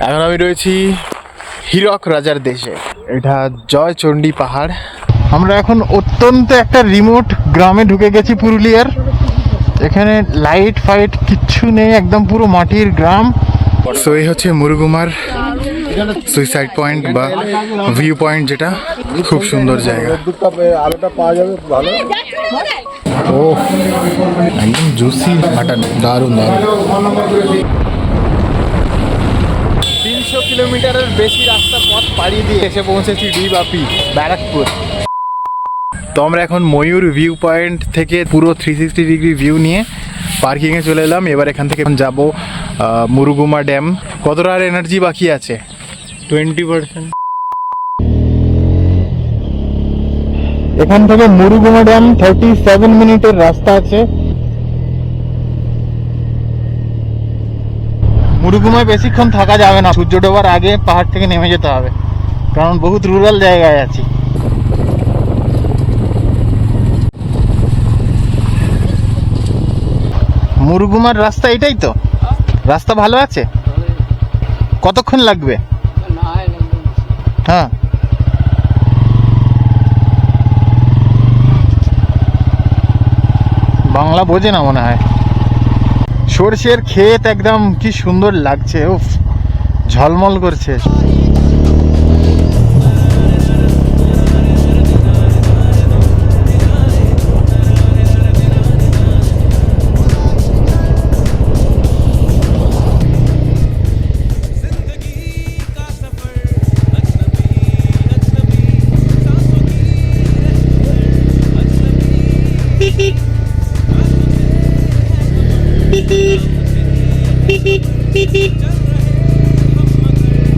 এখন আমি রয়েছি হীরক রাজার দেশে। এটা জয়চণ্ডী পাহাড়। আমরা এখন অত্যন্ত একটা রিমোট গ্রামে ঢুকে গেছি পুরুলিয়ার। এখানে লাইট ফাইট কিচ্ছু নেই, একদম পুরো মাটির গ্রাম। সো এই হচ্ছে মুরুগুমার সুইসাইড পয়েন্ট বা ভিউ পয়েন্ট, যেটা খুব সুন্দর জায়গা। আলোটা পাওয়া যাবে ভালো। ও একদম জুসি মাটন, দারুণ দারুণ। 300 কিলোমিটারের বেশি রাস্তা পথ পাড়ি দিয়ে এসে পৌঁছেছি ডিবাপি, ব্যারাকপুর। তো আমরা এখন ময়ূর ভিউ পয়েন্ট থেকে পুরো 360 ডিগ্রি ভিউ নিয়ে পার্কিংয়ে চলে এলাম। এবার এখান থেকে যাব মুরুগুমা ড্যাম। কতটা আর এনার্জি বাকি আছে? 20%। এখান থেকে মুরুগুমা ড্যাম 37 মিনিটের রাস্তা আছে। মুরুগুমায় বেশিক্ষণ থাকা যাবে না, সূর্য ডোবার আগে পাহাড় থেকে নেমে যেতে হবে, কারণ বহুত রুরাল জায়গায় আছি। মুরুগুমার রাস্তা এটাই তো? রাস্তা ভালো আছে? কতক্ষণ লাগবে? হ্যাঁ, বাংলা বোঝে না মনে হয়। সর্ষের ক্ষেত একদম কি সুন্দর লাগছে, উফ ঝলমল করছে।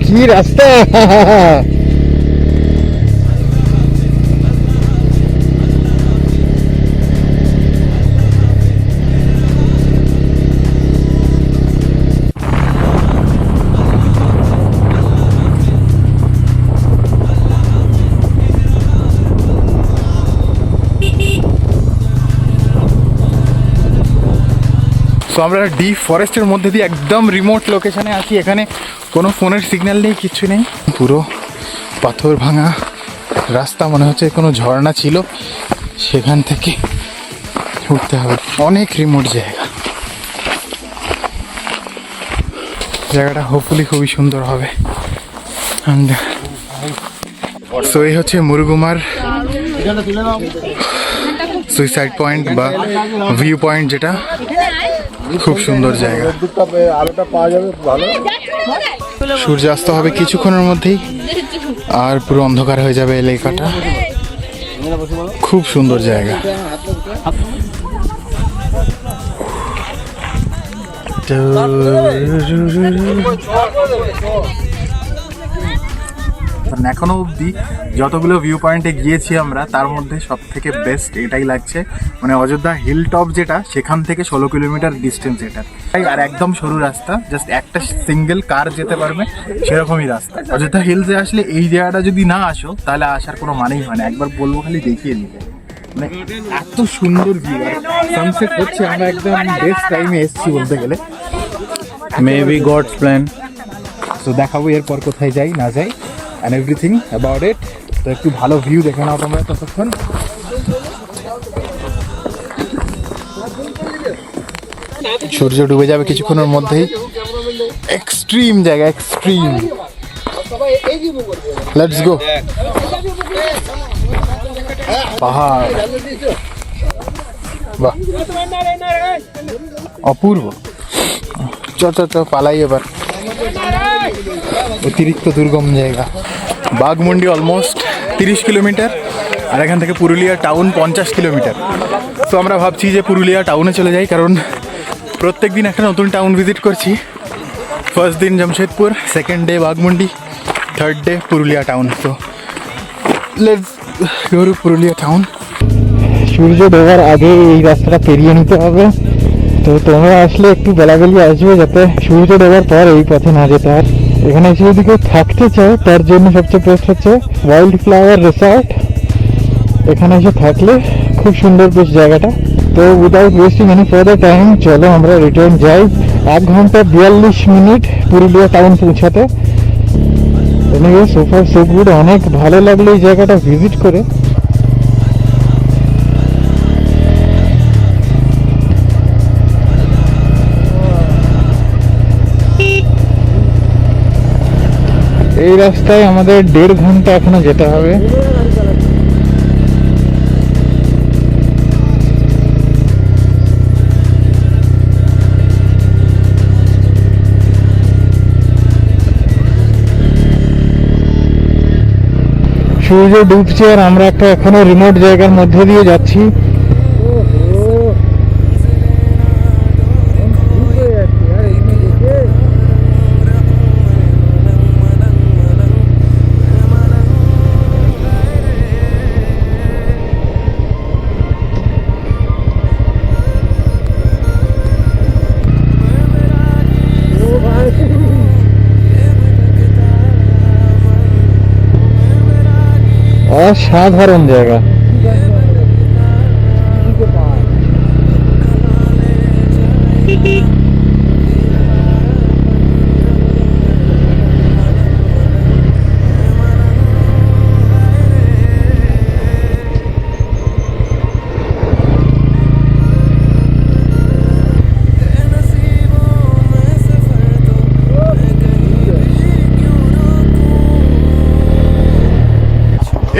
কি রাস্তা! সো আমরা ডিপ ফরেস্টের মধ্যে দিয়ে একদম রিমোট লোকেশনে আছি। এখানে কোনো ফোনের সিগন্যাল নেই, কিচ্ছু নেই, পুরো পাথর ভাঙা রাস্তা। মনে হচ্ছে কোনো ঝর্ণা ছিল, সেখান থেকে উঠতে হবে। অনেক রিমোট জায়গা, জায়গাটা হোপফুলি খুবই সুন্দর হবে। সো এই হচ্ছে মুরুগুমার সুইসাইড পয়েন্ট বা ভিউ পয়েন্ট, যেটা খুব সুন্দর জায়গা। আলোটা পাওয়া যাবে ভালো। সূর্যাস্ত হবে কিছুক্ষণের মধ্যেই, আর পুরো অন্ধকার হয়ে যাবে এলাকাটা। খুব সুন্দর জায়গা। এখনো অবধি যতগুলো ভিউ পয়েন্টে গিয়েছি আমরা, তার মধ্যে সব থেকে বেস্ট এটাই লাগছে। মানে অযোধ্যা হিল টপ, যেটা সেখান থেকে 16 কিলোমিটার ডিস্টেন্স এটা, আর একদম সরু রাস্তা, জাস্ট একটা সিঙ্গেল কার যেতে পারবে সেরকমই রাস্তা। অযোধ্যা হিলসে আসলে এই জায়গাটা যদি না আসো, তাহলে আসার কোনো মানেই হয় না। একবার বলবো খালি দেখিয়ে নিতে, মানে এত সুন্দর ভিউ। আর সানসেট হচ্ছে, আমরা একদম বেস্ট টাইমে এসেছি বলতে গেলে। Maybe God's plan. তো দেখাবো এরপর কোথায় যাই না যাই and everything about it. তো একটু ভালো ভিউ দেখে নাও তোমরা ততক্ষণ। সূর্য ডুবে যাবে কিছুক্ষণের মধ্যেই। এক্সট্রিম জায়গা, এক্সট্রিম। Let's go. পাহাড়, বাহ অপূর্ব। চ পালাই এবার। অতিরিক্ত দুর্গম জায়গা। বাঘমুন্ডি অলমোস্ট 30 কিলোমিটার, আর এখান থেকে পুরুলিয়া টাউন 50 কিলোমিটার। তো আমরা ভাবছি যে পুরুলিয়া টাউনে চলে যাই, কারণ প্রত্যেক দিন একটা নতুন টাউন ভিজিট করছি। ফার্স্ট দিন Jamshedpur, second day Baghmundi, third day Purulia town. তো let's go to Purulia town. সূর্য ডোবার আগে এই রাস্তাটা পেরিয়ে নিতে হবে। তো তোমরা আসলে একটু বেলাবেলি আসবে, যাতে সূর্য ডোবার পর এই পথে না যেতে হয়। এখানে এসে যদি কেউ থাকতে চায়, তার জন্য সবচেয়ে বেস্ট হচ্ছে ওয়াইল্ড ফ্লাওয়ার রিসর্ট। এখানে এসে থাকলে খুব সুন্দর বেশ জায়গাটা। তো without wasting any further time, চলো আমরা রিটার্ন যাই। 1 ঘন্টা 42 মিনিট পুরুলিয়া টাউন পৌঁছাতে। Anyway so far so good, অনেক ভালো লাগলো এই জায়গাটা ভিজিট করে। এই রাস্তায় আমাদের 1.5 ঘন্টা এখনো যেতে হবে। সূর্য ডুবছে আর আমরা একটা এখনো রিমোট জায়গার মধ্যে দিয়ে যাচ্ছি। অসাধারণ জায়গা।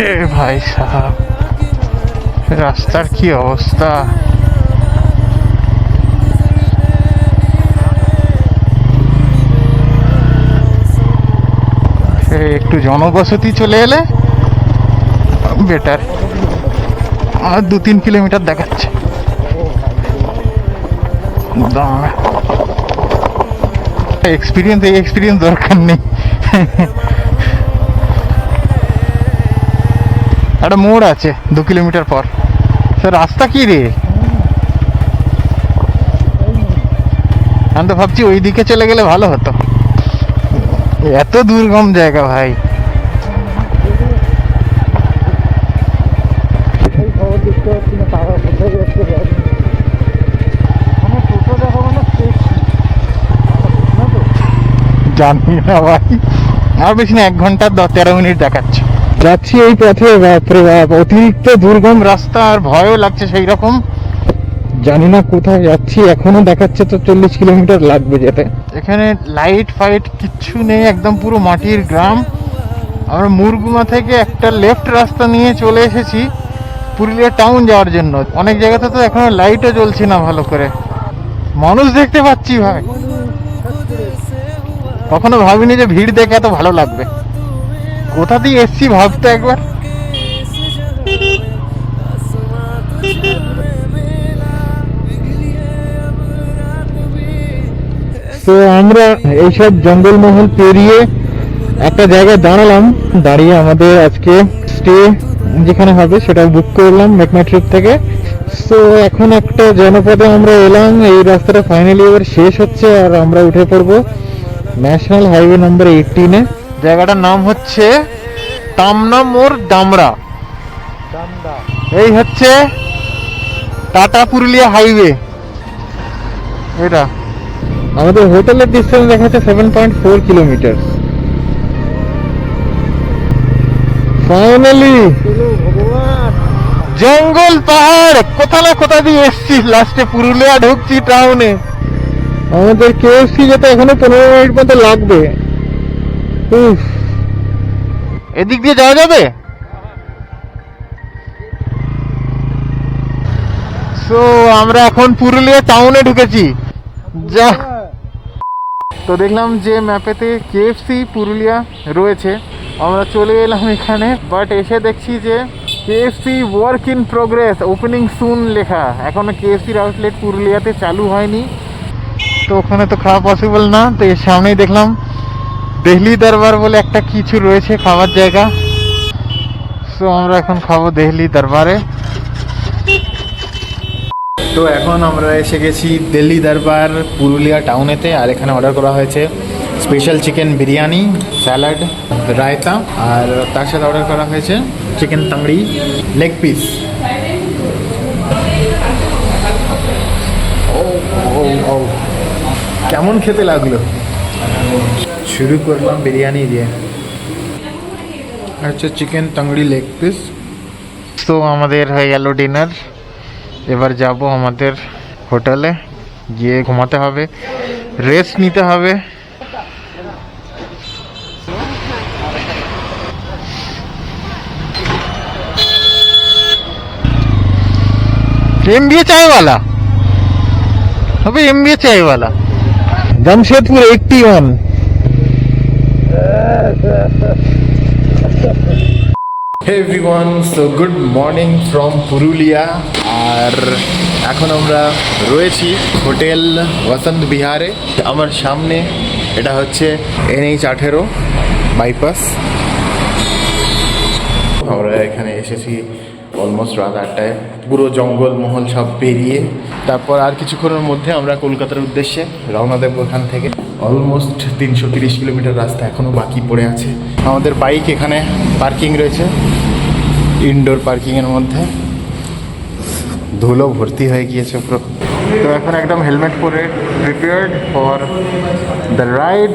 এ ভাই সাহেব, রাস্তার কি অবস্থা! একটু জনবসতি চলে এলে বেটার। আর 2-3 কিলোমিটার দেখাচ্ছে। এক্সপিরিয়েন্স দরকার নেই। একটা মোড় আছে 2 কিলোমিটার পর। রাস্তা কি রে? আমি তো ভাবছি ওই দিকে চলে গেলে ভালো হতো। এত দুর্গম জায়গা ভাই। জানি না ভাই, আর বেশি না, 1 ঘন্টা 13 মিনিট দেখাচ্ছে। যাচ্ছি এই পথে, বাপরে বাপ, অতিরিক্ত দুর্গম রাস্তা আর ভয়ও লাগছে সেই রকম। জানি না কোথায় যাচ্ছি, এখনো দেখাচ্ছে তো 40 কিলোমিটার লাগবে যেতে। এখানে লাইট ফাইট কিচ্ছু নেই, একদম পুরো মাটির গ্রাম। আমরা মুরগুমা থেকে একটা লেফট রাস্তা নিয়ে চলে এসেছি পুরুলিয়া টাউন যাওয়ার জন্য। অনেক জায়গাতে তো এখনো লাইটও জ্বলছে না ভালো করে। মানুষ দেখতে পাচ্ছি ভাই, কখনো ভাবিনি যে ভিড় দেখে এত ভালো লাগবে। কোথা দিয়ে এসছি ভাবতে একবার। তো আমরা এইসব জঙ্গলমহল পেরিয়ে একটা জায়গায় দাঁড়ালাম। দাঁড়িয়ে আমাদের আজকে স্টে যেখানে হবে সেটা বুক করলাম মেকমাই ট্রিপ থেকে। তো এখন একটা জনপদে আমরা এলাম। এই রাস্তাটা ফাইনালি এবার শেষ হচ্ছে আর আমরা উঠে পড়বো ন্যাশনাল হাইওয়ে নাম্বার 18-এ। জায়গাটার নাম হচ্ছে টামনা মোড় দামড়া। এই হচ্ছে টাটা পুরুলিয়া হাইওয়ে। এটা আমাদের হোটেলের ডিস্টেন্স দেখাচ্ছে 7.4 কিলোমিটার। ফাইনালি জঙ্গল পাহাড় কোথা না কোথা দিয়ে এসছি, লাস্টে পুরুলিয়া ঢুকছি টাউনে। আমাদের কেএফসি যেতে এখনো 15 মিনিট মতো লাগবে। এদিক দিয়ে যাওয়া যাবে? সো আমরা এখন পুরুলিয়া টাউনে ঢুকেছি। যা, তো দেখলাম যে ম্যাপেতে কেএফসি পুরুলিয়া রয়েছে, আমরা চলে এলাম এখানে। বাট এসে দেখছি যে KFC work in progress, opening soon লেখা। এখনো কেএফসির আউটলেট পুরুলিয়াতে চালু হয়নি, তো ওখানে তো খাওয়া পসিবল না। তো এর সামনেই দেখলাম দেহলি দরবার বলে একটা কিছু রয়েছে খাবার জায়গা। সো আমরা এখন খাবো দেহলি দরবারে। তো এখন আমরা এসে গেছি দিল্লি দরবার পুরুলিয়া টাউনেতে। আর এখানে অর্ডার করা হয়েছে special chicken biryani, salad, raita, আর তার সাথে অর্ডার করা হয়েছে চিকেন তাংড়ি লেগ পিস। কেমন খেতে লাগলো? শুরু করলাম বিরিয়ানি দিয়ে, আচ্ছা চিকেন তাংড়ি লেগ পিস। তো আমাদের হয়ে গেল ডিনার, এবার যাব আমাদের হোটেলে, গিয়ে ঘুমাতে হবে, রেস্ট নিতে হবে। MBA चाय वाला, अबे MBA चाय वाला, Jamshedpur 81। Hey everyone, so good morning from Purulia. আর এখন আমরা রয়েছি হোটেল বসন্ত বিহারে। আমার সামনে এটা হচ্ছে NH18 বাইপাস। আমরা এখানে এসেছি অলমোস্ট রাত 8টায়, পুরো জঙ্গল মহল সব পেরিয়ে। তারপর আর কিছুক্ষণের মধ্যে আমরা কলকাতার উদ্দেশ্যে রওনা দেবো এখান থেকে। অলমোস্ট 330 কিলোমিটার রাস্তা এখনও বাকি পড়ে আছে। আমাদের বাইক এখানে পার্কিং রয়েছে, ইনডোর পার্কিংয়ের মধ্যে। ধুলো ভর্তি হয়ে গিয়েছে পুরো। তো এখন একদম হেলমেট পরে প্রিপেয়ার্ড ফর দ্য রাইড।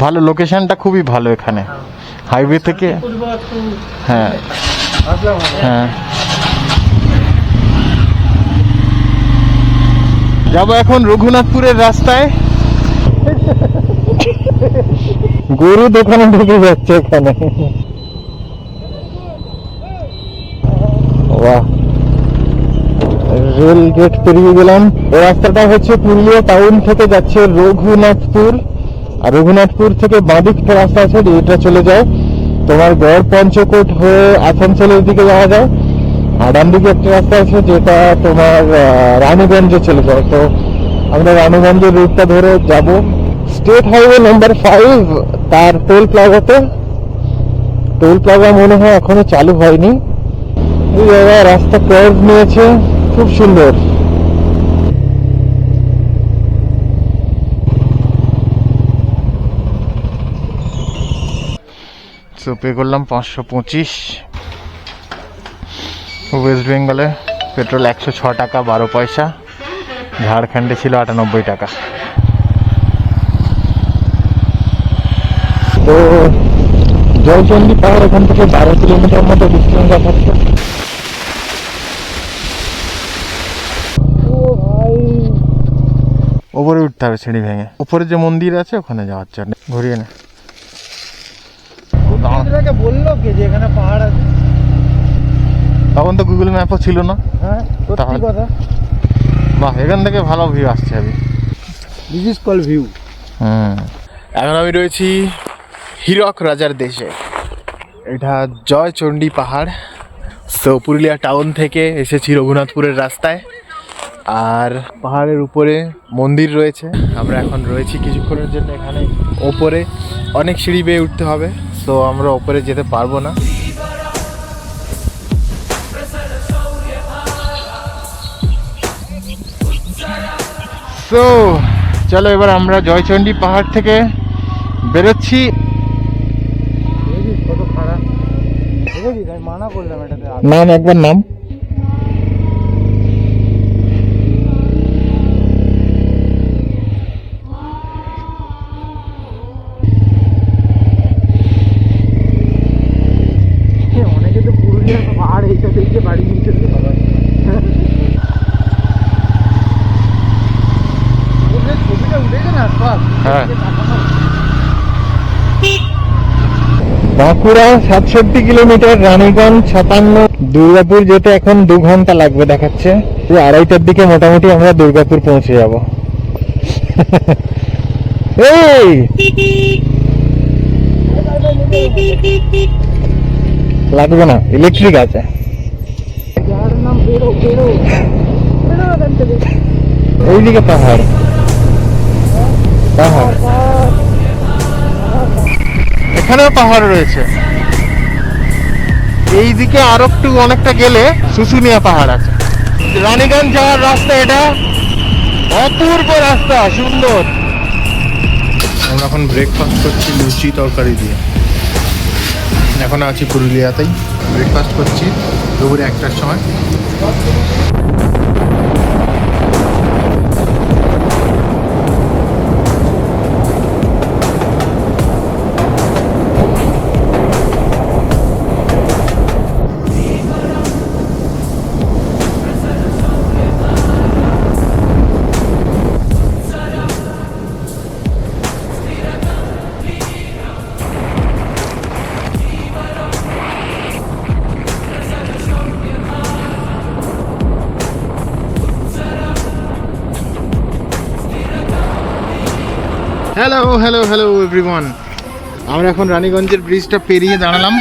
ভালো লোকেশনটা, খুবই ভালো এখানে হাইওয়ে থেকে। হ্যাঁ হ্যাঁ, যাবো এখন রঘুনাথপুরের রাস্তায়। গরু দোকানে ঢুকে যাচ্ছে এখানে। বাহ, রেল গেট পেরিয়ে গেলাম। এই রাস্তাটা হচ্ছে পুরুলিয়া টাউন থেকে যাচ্ছে রঘুনাথপুর, আর রঘুনাথপুর থেকে বাঁদিক একটা রাস্তা আছে, এটা চলে যায় তোমার গড় পঞ্চকোট হয়ে আসানসোলের দিকে যাওয়া যায়। আর ডান দিকে একটা রাস্তা আছে যেটা তোমার রানীগঞ্জে চলে যায়। তো আমরা রানীগঞ্জের রুটটা ধরে যাব স্টেট হাইওয়ে নাম্বার 5, তার টোল প্লাজাতে। টোল প্লাজা মনে হয় এখনো চালু হয়নি। এই জায়গায় রাস্তা কার্ভ নিয়েছে, খুব সুন্দর। সো পে করলাম 525। ওয়েস্ট বেঙ্গলে পেট্রোল 106 টাকা 12 পয়সা, ঝাড়খণ্ডে ছিল 98 টাকা। তো জলচন্ডী পাহাড় এখান থেকে 12 কিলোমিটার মতো ডিস্টেন্স দেখাচ্ছে। ওপরে উঠতে হবে সিঁড়ি ভেঙে, উপরে যে মন্দির আছে ওখানে যাওয়ার জন্য। ঘুরিয়ে নে, বললো কি যে এখানে পাহাড় আছে, তখন তো গুগল ম্যাপও ছিল না। হ্যাঁ সত্যি কথা। বাহ, এখান থেকে ভালো ভিউ আসছে। আমি দিস ইজ কল ভিউ। এখন আমি রয়েছি হীরক রাজার দেশে। এটা জয়চণ্ডী পাহাড়। সো পুরুলিয়া টাউন থেকে এসেছি রঘুনাথপুরের রাস্তায়, আর পাহাড়ের উপরে মন্দির রয়েছে। আমরা এখন রয়েছি কিছুক্ষণের জন্য এখানে। ওপরে অনেক সিঁড়ি বেয়ে উঠতে হবে, সো আমরা ওপরে যেতে পারবো না। সো চলো এবার আমরা জয়চণ্ডী পাহাড় থেকে বেরোচ্ছি। মানা করলাম এটাতে নাম, একবার নাম। অনেকে তো পুরুলিয়ার পাহাড় এইটা দেখে বাড়ি নিয়ে চলতে পারে। ছবিটা উঠেছে না, হ্যাঁ। বাঁকুড়া 67 কিলোমিটার, রানীগঞ্জ 57, দুর্গাপুর যেতে এখন 2 ঘন্টা লাগবে দেখাচ্ছে। 2:30টার দিকে মোটামুটি আমরা দুর্গাপুর পৌঁছে যাব। এই লাগবে না, ইলেকট্রিক আছে। এইদিকে পাহাড়, পাহাড়, এখানেও পাহাড় রয়েছে। এইদিকে আরো একটু অনেকটা গেলে শুশুনিয়া পাহাড় আছে। রানীগঞ্জ যাওয়ার রাস্তা এটা, অপূর্ব রাস্তা, সুন্দর। আমরা এখন ব্রেকফাস্ট করছি লুচি তরকারি দিয়ে। এখন আছি পুরুলিয়াতেই। ব্রেকফাস্ট করছি দুপুরে 1টার সময়। হ্যালো হ্যালো হ্যালো এভরিওয়ান, আমরা এখন রানীগঞ্জের ব্রিজটা পেরিয়ে দাঁড়ালাম।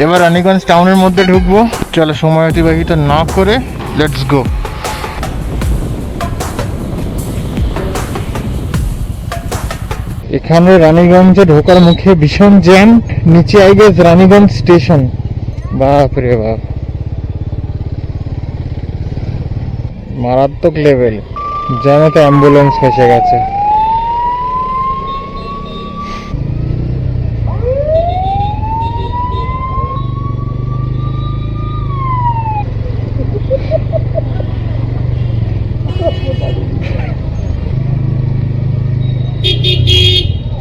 এবার রানীগঞ্জ টাউনের মধ্যে ঢুকবো। চলো সময় অতিবাহিত না করে লেটস গো। এখানে রানীগঞ্জে ঢোকার মুখে ভীষণ জ্যাম। নিচে আই গেস রানীগঞ্জ স্টেশন। বাপ রে বাপ, মারাত্মক লেভেল। জ্যামেতে অ্যাম্বুলেন্স ফেসে গেছে।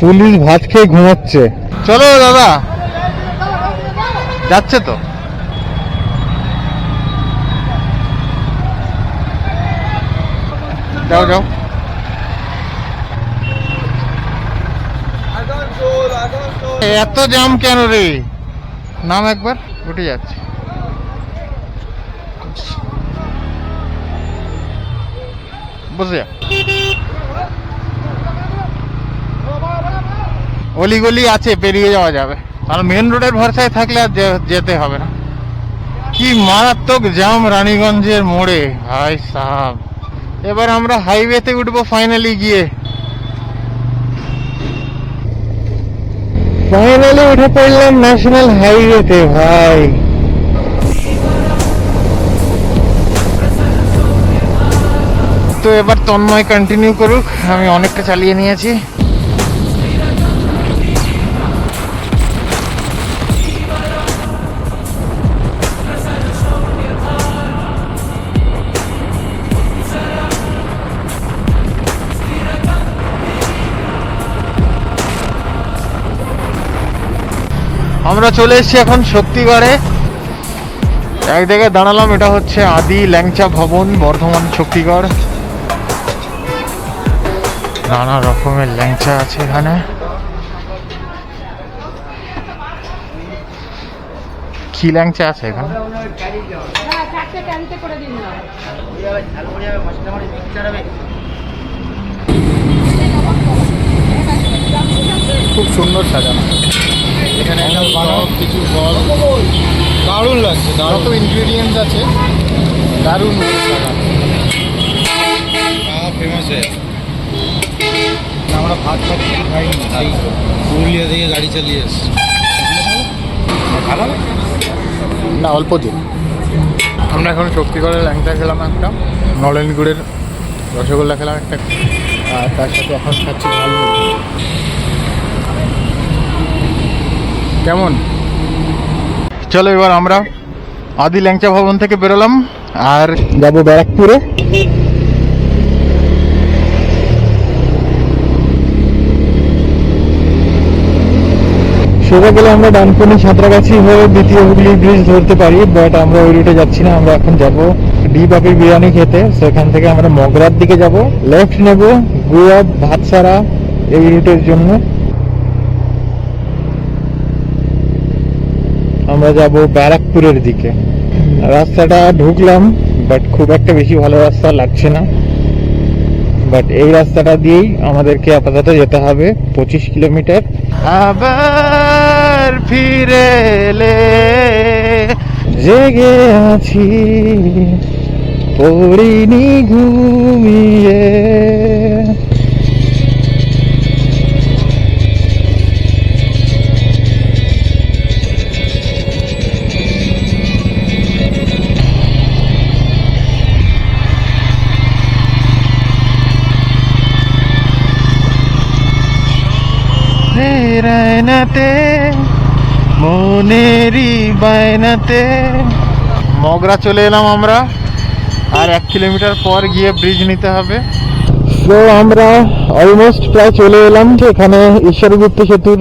পুলিশ ভাত খেয়ে ঘুমাচ্ছে। চলো দাদা, যাচ্ছে তো। যাও যাও। এত জ্যাম কেন রে? নাম একবার, উঠে যাচ্ছে। বসে যা। অলিগলি আছে, পেরিয়ে যাওয়া যাবে। আর মেন রোডের ভরসায় থাকলে আর যেতে হবে না। কি মারাত্মক জ্যাম রানীগঞ্জের মোড়ে ভাই সাহাব। এবার আমরা হাইওয়েতে উঠবো ফাইনালি গিয়ে। ফাইনালি উঠে পড়লাম ন্যাশনাল হাইওয়েতে ভাই। তো এবার তন্ময় কন্টিনিউ করুক, আমি অনেকটা চালিয়ে নিয়েছি। আমরা চলে এসেছি এখন শক্তিগড়ে। এক জায়গায় দাঁড়ালাম, এটা হচ্ছে আদি ল্যাংচা ভবন, বর্ধমান শক্তিগড়। নানা রকমের ল্যাংচা আছে এখানে। কি ল্যাংচা আছে এখানে? খুব সুন্দর সাজানো। এখানে কিছু ফল, দারুণ লাগছে। যত ইনগ্রিডিয়েন্টস আছে দারুণ ফেমাস হয়ে। আমরা ভাত খাচ্ছি, খাই পুরুলিয়া থেকে গাড়ি চালিয়ে এসছি। না অল্প দিন। আমরা এখন শক্তিগড়ের ল্যাংচা খেলাম একটা, নলেন গুড়ের রসগোল্লা খেলাম একটা, আর তার সাথে এখন খাচ্ছি ঝালমুড়ি। কেমন? চলো এবার আমরা আদি ল্যাংচা ভবন থেকে বেরোলাম আর যাবো ব্যারাকপুরে। সোজা গেলে আমরা ডানকুনি সাঁতরাগাছি হয়ে দ্বিতীয় হুগলি ব্রিজ ধরতে পারি, বাট আমরা ওই রুটে যাচ্ছি না। আমরা এখন যাব ডি বাপির বিরিয়ানি খেতে। সেখান থেকে আমরা মগরার দিকে যাব, লেফট নেব গুয়া ভাতসারা এই রুটের জন্য। আমরা যাব ব্যারাকপুরের দিকে। রাস্তাটা ঢুকলাম, বাট খুব একটা বেশি ভালো রাস্তা লাগছে না। বাট এই রাস্তাটা দিয়েই আমাদেরকে আপাতত যেতে হবে 25 কিলোমিটার। আবার ফিরে এলে জেগে আছি, পড়িনি ঘুমিয়ে। रहनते মনেরই বায়নাতে। মগরা চলে এলাম আমরা, আর 1 কিলোমিটার পর গিয়ে ব্রিজ নিতে হবে। তো আমরা অলমোস্ট প্রায় চলে এলাম। এখানে ঈশ্বরগুপ্ত সেতুর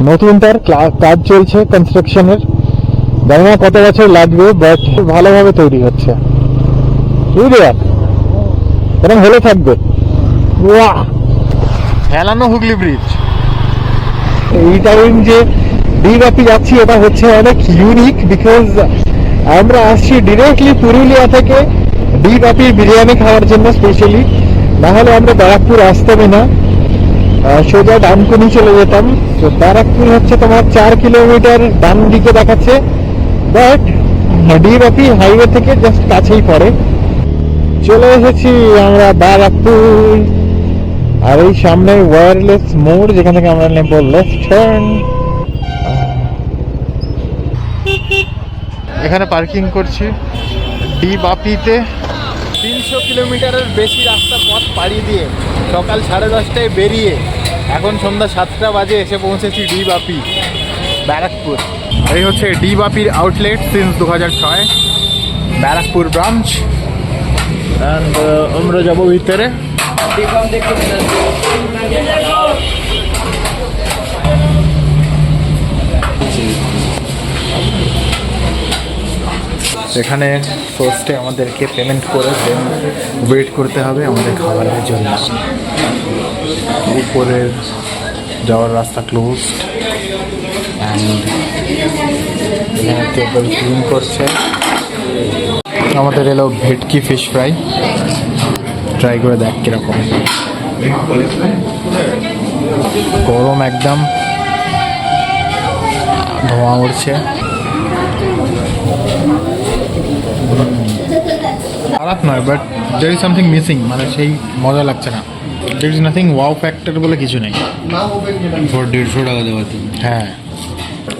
নতুন তার কাজ চলছে কনস্ট্রাকশনের। জানি না কত বছর লাগবে, বাট ভালোভাবে তৈরি হচ্ছে। এরকম হলে থাকবে। ওয়াহ, হেলানো হুগলি ব্রিজ। এই টাইম যে ডিবাপি যাচ্ছি এটা হচ্ছে অনেক ইউনিক, বিকজ আমরা আসছি ডিরেক্টলি পুরুলিয়া থেকে ডিবাপি বিরিয়ানি খাওয়ার জন্য স্পেশালি। না হলে আমরা ব্যারাকপুর আসতামই না, সোজা ডানকুনি চলে যেতাম। তো ব্যারাকপুর হচ্ছে তোমার 4 কিলোমিটার ডান দিকে দেখাচ্ছে, বাট ডিবাপি হাইওয়ে থেকে জাস্ট কাছেই পড়ে। চলে এসেছি আমরা ব্যারাকপুর, আর এই সামনে ওয়্যারলেস মোড়, যেখান থেকে আমরা নেব লেফট টার্ন। এখানে পার্কিং করছি ডিবাপিতে। 300 কিলোমিটারের বেশি রাস্তা পথ পাড়ি দিয়ে সকাল 10:30টায় বেরিয়ে এখন সন্ধ্যা 7টা বাজে এসে পৌঁছেছি ডিবাপি ব্যারাকপুর। এই হচ্ছে ডিবাপির outlet since 2006, Barrackpore branch. And আমরা যাবো ভিতরে। এখানে ফার্স্টে আমাদেরকে পেমেন্ট করে দেন ওয়েট করতে হবে আমাদের খাবারের জন্য। উপরের যাওয়ার রাস্তা ক্লোজড, অ্যান্ড এখানে টেবিল ক্লিন করছে। আমাদের এলো ভেটকি ফিশ ফ্রাই, ট্রাই করে দেখ কিরকম। গরম একদম, ধোঁয়া উঠছে। খারাপ নয়, but there is something missing, মানে সেই মজা লাগছে না। There is nothing wow factor বলে কিছু নেই। 150 টাকা দেওয়া। হ্যাঁ,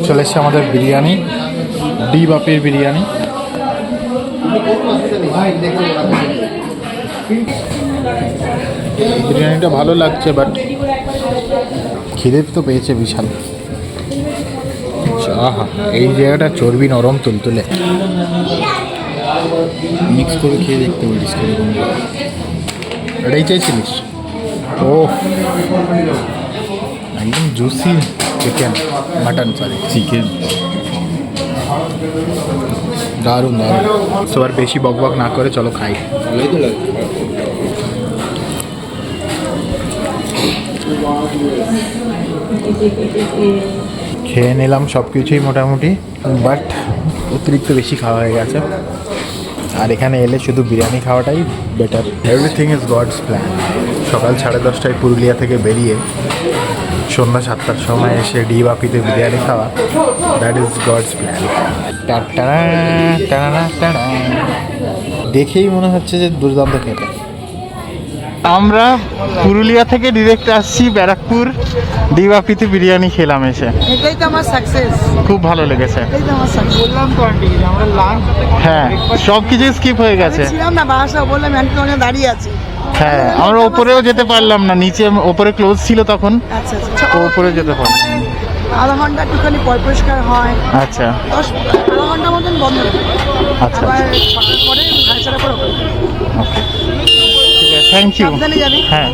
চলে এসছে আমাদের বিরিয়ানি, ডিবাপির বিরিয়ানি। বিরিয়ানিটা ভালো লাগছে, বাট খিদে তো পেয়েছে বিশাল। আহা, এই জায়গাটা চর্বি নরম তুলতুলে। মিক্স করে খেয়ে দেখতে পারিস কিরকম। এটাই চাইছিলিস? ও, একদম juicy chicken, mutton sorry chicken দারুণ দারুণ। সবার বেশি বকবক না করে চলো খাই। ভালোই তো লাগে। খেয়ে নিলাম সব কিছুই মোটামুটি, বাট অতিরিক্ত বেশি খাওয়া হয়ে গেছে। আর এখানে এলে শুধু বিরিয়ানি খাওয়াটাই better. Everything is gods plan. সকাল 10:30টায় পুরুলিয়া থেকে বেরিয়ে সন্ধ্যা 7টার সময় এসে ডিবাপিতে বিরিয়ানি খাওয়া, দ্যাট ইজ গডস প্ল্যান। দেখেই মনে হচ্ছে যে দুর্দান্ত খেতে। আমরা পুরুলিয়া থেকে ডিরেক্ট আসছি ব্যারাকপুর, ডিবাপিতে বিরিয়ানি খেলাম এসে। এটাই তো আমার সাকসেস, খুব ভালো লেগেছে। এটাই তো আমার সাকসেস। বললাম তো আন্টি আমরা লাঞ্চ, হ্যাঁ, সব কিছু স্কিপ হয়ে গেছে। ছিলাম না বাসা, বললাম আন্টি ওখানে দাঁড়িয়ে আছি। হ্যাঁ, আমরা ওপরেও যেতে পারলাম না, নিচে ওপরে ক্লোজ ছিল তখন, আচ্ছা আচ্ছা, তো ওপরে যেতে পারলাম। আধা ঘন্টা একটুখানি পরিষ্কার হয়, আচ্ছা 10-12 ঘন্টা মতন বন্ধ থাকে। আচ্ছা, আবার 6টার পরে 7:30 পরে open থাকে। ওকে, ঠিক আছে, থ্যাংক ইউ। সাবধানে যাবি। হ্যাঁ,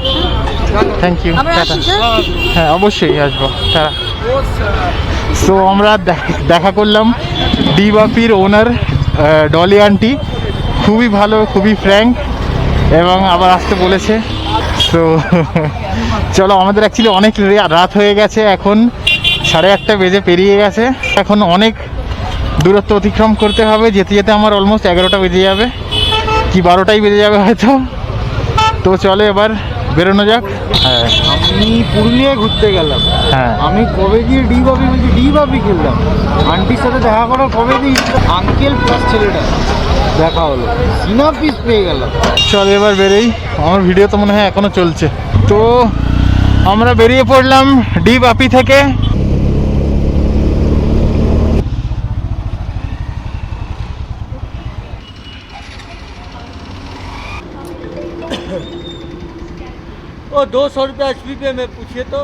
থ্যাংক ইউ, আমরা টাটা। আসছি, হ্যাঁ? হ্যাঁ, অবশ্যই আসবো, টাটা। সো আমরা দেখা করলাম ডিবাপির ওনার ডলি আন্টি, খুবই ভালো, খুবই ফ্র্যাঙ্ক, এবং আবার আসতে বলেছে। সো চলো, আমাদের অ্যাকচুয়ালি অনেক রাত হয়ে গেছে, এখন 8:30 বেজে পেরিয়ে গেছে। এখন অনেক দূরত্ব অতিক্রম করতে হবে, যেতে যেতে আমার অলমোস্ট 11টা বেজে যাবে, কি 12টাই বেজে যাবে হয়তো। তো চলে এবার বেরোনো যাক। হ্যাঁ, আমি পুরুলিয়ায় ঘুরতে গেলাম। হ্যাঁ, আমি কবে গিয়ে ডিবাপি বলছি, ডিবাপি খেললাম। আন্টির সাথে দেখা করার কবে দিয়ে আঙ্কেল প্লাস ছেলেটা দেখা হলো, সিনাপিস পেয়ে গেলাম। চল এবার বেরোই, আমার ভিডিও তো মনে হয় এখনো চলছে। তো আমরা বেরিয়ে পড়লাম ডিবাপি থেকে। ओ 200 रुपया HP पे मैं पूछिए तो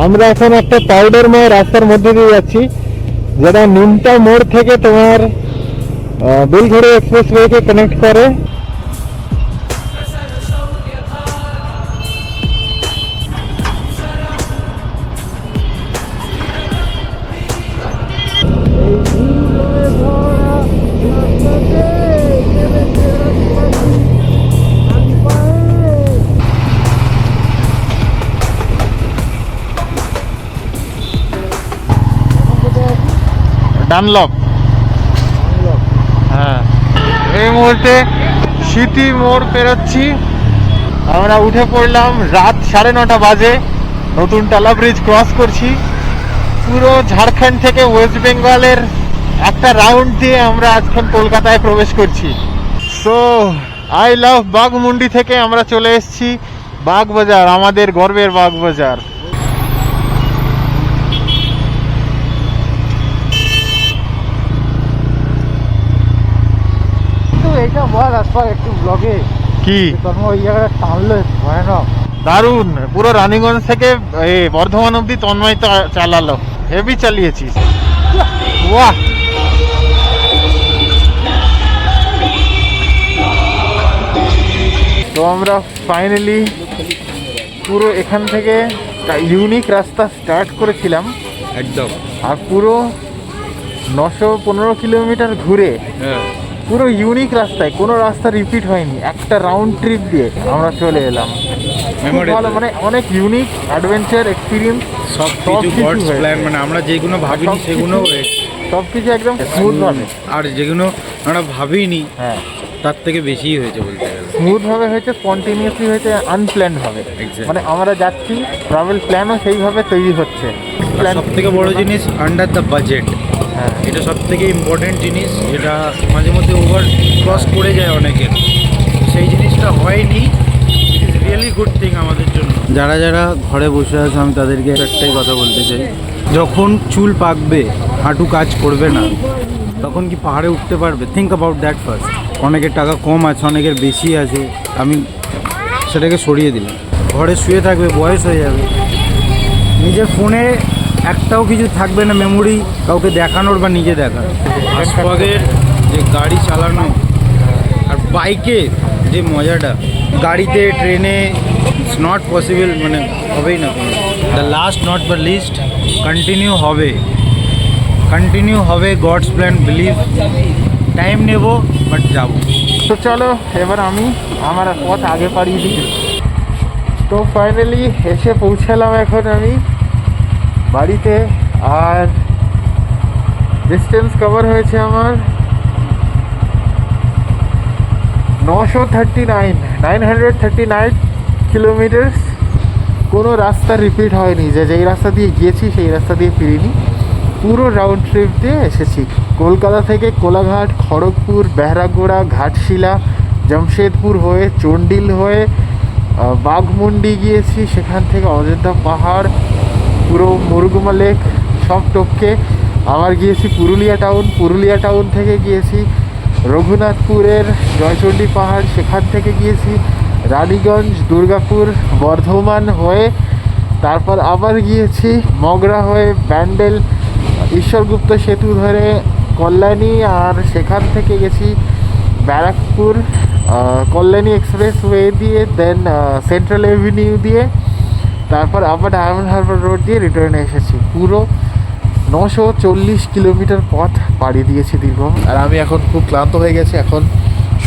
আমরা এখন একটা পাউডারময় রাস্তার মধ্যে দিয়ে যাচ্ছি, যেটা নিমতা মোড় থেকে তোমার বেলঘড়ি এক্সপ্রেসওয়েকে কানেক্ট করে। ডানলপ, হ্যাঁ। এই মুহূর্তে সিটি মোড় পেরোচ্ছি, আমরা উঠে পড়লাম। রাত 9:30 বাজে, নতুন টালা ব্রিজ ক্রস করছি। পুরো ঝাড়খণ্ড থেকে ওয়েস্ট বেঙ্গলের একটা রাউন্ড দিয়ে আমরা আজকে কলকাতায় প্রবেশ করছি। সো আই লাভ বাঘমুন্ডি থেকে আমরা চলে এসেছি বাগবাজার, আমাদের গর্বের বাগবাজার। এইটা বল আসবার একটু ব্লগে কি তোর ওই জায়গাটা টানলো ভয়ানক, দারুণ। পুরো রানীগঞ্জ থেকে বর্ধমান অব্দি তন্ময় চালালো, হেভি চালিয়েছিস, বাহ। তো আমরা ফাইনালি পুরো এখান থেকে ইউনিক রাস্তা স্টার্ট করেছিলাম একদম, আর পুরো 915 কিলোমিটার ঘুরে পুরো ইউনিক রাস্তায়, কোনো রাস্তা রিপিট হয়নি, একটা রাউন্ড ট্রিপ দিয়ে আমরা চলে এলাম। খুব ভালো, মানে অনেক ইউনিক অ্যাডভেঞ্চার এক্সপিরিয়েন্স, সব কিছু গডস প্ল্যান, মানে আমরা যেগুলো ভাবিনি সেগুলো সব কিছু একদম স্মুথ ভাবে, আর যেগুলো আমরা ভাবিনি হ্যাঁ তার থেকে বেশিই হয়েছে বলতে গেলে। স্মুথ ভাবে হয়েছে, স্পন্টেনিয়াসলি হয়েছে, আনপ্ল্যান ভাবে। মানে আমরা যাচ্ছি, ট্রাভেল প্ল্যানও সেইভাবে তৈরি হচ্ছে। সব থেকে বড় জিনিস আন্ডার দ্য বাজেট, হ্যাঁ এটা সব থেকে ইম্পর্টেন্ট জিনিস, যেটা মাঝে মধ্যে ওভার ক্রস করে যায় অনেকের, সেই জিনিসটা হয়নি। It is really good thing আমাদের জন্য। যারা যারা ঘরে বসে আছে, আমি তাদেরকে একটাই কথা বলতে চাই, যখন চুল পাকবে, হাঁটু কাজ করবে না, তখন কি পাহাড়ে উঠতে পারবে? Think about that first. অনেকের টাকা কম আছে, অনেকের বেশি আছে, আমি সেটাকে সরিয়ে দিলাম। ঘরে শুয়ে থাকবে, বয়স হয়ে যাবে, নিজের ফোনে একটাও কিছু থাকবে না মেমোরি কাউকে দেখানোর বা নিজে দেখার। আশপাগের যে গাড়ি চালানো আর বাইকে যে মজাটা, গাড়িতে ট্রেনে ইটস নট পসিবল, মানে হবেই না কোনো। The last not the least, continue হবে গডস প্ল্যান, বিলিভ। টাইম নেব বাট যাব। তো চলো এবার আমি আমার পথ আগে পাড়িয়ে দিই। তো ফাইনালি এসে পৌঁছালাম এখন আমি বাড়িতে, আর ডিস্টেন্স কভার হয়েছে আমার 939 কিলোমিটার্স। কোনো রাস্তা রিপিট হয়নি, যেই রাস্তা দিয়ে গিয়েছি সেই রাস্তা দিয়ে ফিরিনি, পুরো রাউন্ড ট্রিপ দিয়ে এসেছি। কলকাতা থেকে কোলাঘাট, খড়গপুর, বেহারাগোড়া, ঘাটশিলা, জামশেদপুর হয়ে, চন্ডিল হয়ে বাঘমুন্ডি গিয়েছি, সেখান থেকে অযোধ্যা পাহাড়, পুরো মুরুগুমা লেক সব টপকে আবার গিয়েছি পুরুলিয়া টাউন থেকে গিয়েছি রঘুনাথপুরের জয়চণ্ডী পাহাড়, সেখান থেকে গিয়েছি রানীগঞ্জ, দুর্গাপুর, বর্ধমান হয়ে, তারপর আবার গিয়েছি মগরা হয়ে ব্যান্ডেল, ঈশ্বরগুপ্ত সেতু ধরে কল্যাণী, আর সেখান থেকে গেছি ব্যারাকপুর, কল্যাণী এক্সপ্রেসওয়ে দিয়ে, দেন সেন্ট্রাল এভিনিউ দিয়ে, তারপর আবার ডায়মন্ড হারবার রোড দিয়ে রিটার্নে এসেছি। পুরো 940 কিলোমিটার পথ পাড়ি দিয়েছি দীর্ঘ। আর আমি এখন খুব ক্লান্ত হয়ে গেছি, এখন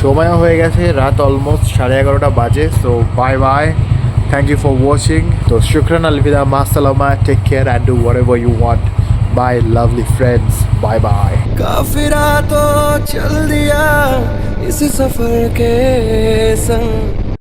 সময়ও হয়ে গেছে, রাত অলমোস্ট 11:30 বাজে। So bye bye, thank you for watching. তো শুক্রান, আলবিদা, মাসালামা, take care and do whatever you want. Bye lovely friends, bye bye. काफिरा तो चल दिया इस सफर के संग,